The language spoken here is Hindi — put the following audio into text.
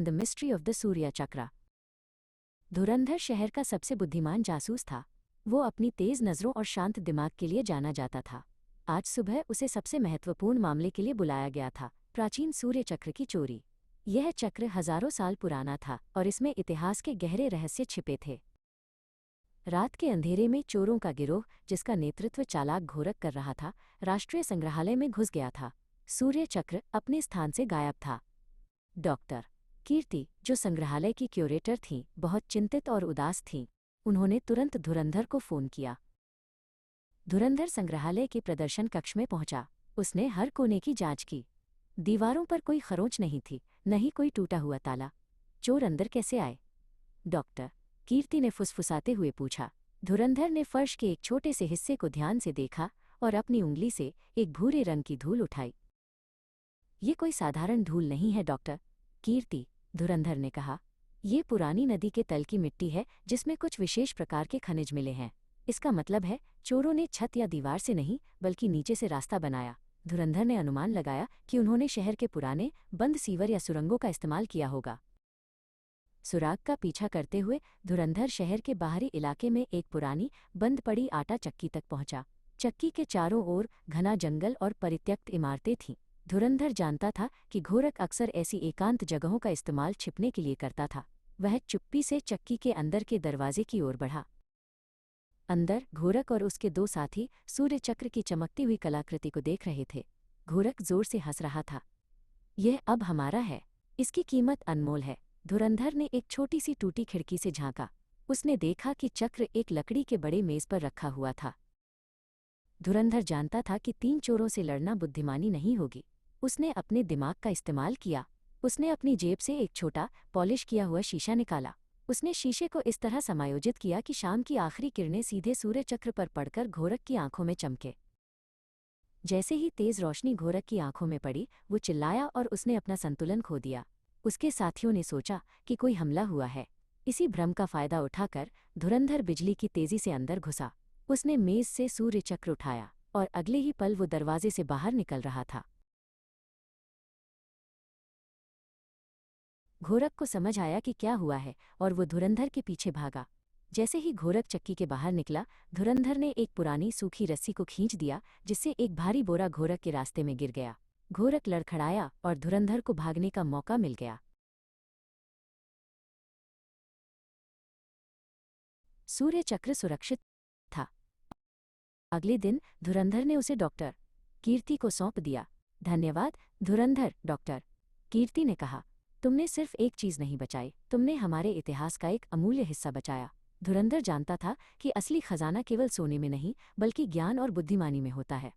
And the mystery of the Surya Chakra. धुरंधर शहर का सबसे बुद्धिमान जासूस था। वो अपनी तेज नज़रों और शांत दिमाग के लिए जाना जाता था। आज सुबह उसे सबसे महत्वपूर्ण मामले के लिए बुलाया गया था, प्राचीन सूर्य चक्र की चोरी। यह चक्र हजारों साल पुराना था और इसमें इतिहास के गहरे रहस्य छिपे थे। रात के अंधेरे में चोरों का गिरोह, जिसका नेतृत्व चालाक घोरक कर रहा था, राष्ट्रीय संग्रहालय में घुस गया था। सूर्य चक्र अपने स्थान से गायब था। डॉक्टर कीर्ति, जो संग्रहालय की क्यूरेटर थीं, बहुत चिंतित और उदास थीं। उन्होंने तुरंत धुरंधर को फोन किया। धुरंधर संग्रहालय के प्रदर्शन कक्ष में पहुंचा। उसने हर कोने की जांच की। दीवारों पर कोई खरोंच नहीं थी, न ही कोई टूटा हुआ ताला। चोर अंदर कैसे आए? डॉक्टर कीर्ति ने फुसफुसाते हुए पूछा। धुरंधर ने फर्श के एक छोटे से हिस्से को ध्यान से देखा और अपनी उंगली से एक भूरे रंग की धूल उठाई। ये कोई साधारण धूल नहीं है डॉक्टर कीर्ति, धुरंधर ने कहा। ये पुरानी नदी के तल की मिट्टी है, जिसमें कुछ विशेष प्रकार के खनिज मिले हैं। इसका मतलब है चोरों ने छत या दीवार से नहीं, बल्कि नीचे से रास्ता बनाया। धुरंधर ने अनुमान लगाया कि उन्होंने शहर के पुराने बंद सीवर या सुरंगों का इस्तेमाल किया होगा। सुराग का पीछा करते हुए धुरंधर शहर के बाहरी इलाके में एक पुरानी बंद पड़ी आटा चक्की तक पहुंचा। चक्की के चारों ओर घना जंगल और परित्यक्त इमारतें थीं। धुरंधर जानता था कि घोरक अक्सर ऐसी एकांत जगहों का इस्तेमाल छिपने के लिए करता था। वह चुप्पी से चक्की के अंदर के दरवाजे की ओर बढ़ा। अंदर घोरक और उसके दो साथी सूर्य चक्र की चमकती हुई कलाकृति को देख रहे थे। घोरक जोर से हंस रहा था। यह अब हमारा है, इसकी कीमत अनमोल है। धुरंधर ने एक छोटी सी टूटी खिड़की से झांका। उसने देखा कि चक्र एक लकड़ी के बड़े मेज पर रखा हुआ था। धुरंधर जानता था कि 3 चोरों से लड़ना बुद्धिमानी नहीं होगी। उसने अपने दिमाग का इस्तेमाल किया। उसने अपनी जेब से एक छोटा पॉलिश किया हुआ शीशा निकाला। उसने शीशे को इस तरह समायोजित किया कि शाम की आखिरी किरणें सीधे सूर्य चक्र पर पड़कर घोरक की आंखों में चमके। जैसे ही तेज रोशनी घोरक की आंखों में पड़ी, वो चिल्लाया और उसने अपना संतुलन खो दिया। उसके साथियों ने सोचा कि कोई हमला हुआ है। इसी भ्रम का फायदा उठाकर धुरंधर बिजली की तेजी से अंदर घुसा। उसने मेज से सूर्य चक्र उठाया और अगले ही पल वो दरवाजे से बाहर निकल रहा था। घोरक को समझ आया कि क्या हुआ है और वो धुरंधर के पीछे भागा। जैसे ही घोरक चक्की के बाहर निकला, धुरंधर ने एक पुरानी सूखी रस्सी को खींच दिया, जिससे एक भारी बोरा घोरक के रास्ते में गिर गया। घोरक लड़खड़ाया और धुरंधर को भागने का मौका मिल गया। सूर्य चक्र सुरक्षित था। अगले दिन धुरंधर ने उसे डॉक्टर कीर्ति को सौंप दिया। धन्यवाद धुरंधर, डॉक्टर कीर्ति ने कहा। तुमने सिर्फ एक चीज नहीं बचाई, तुमने हमारे इतिहास का एक अमूल्य हिस्सा बचाया। धुरंधर जानता था कि असली खजाना केवल सोने में नहीं, बल्कि ज्ञान और बुद्धिमानी में होता है।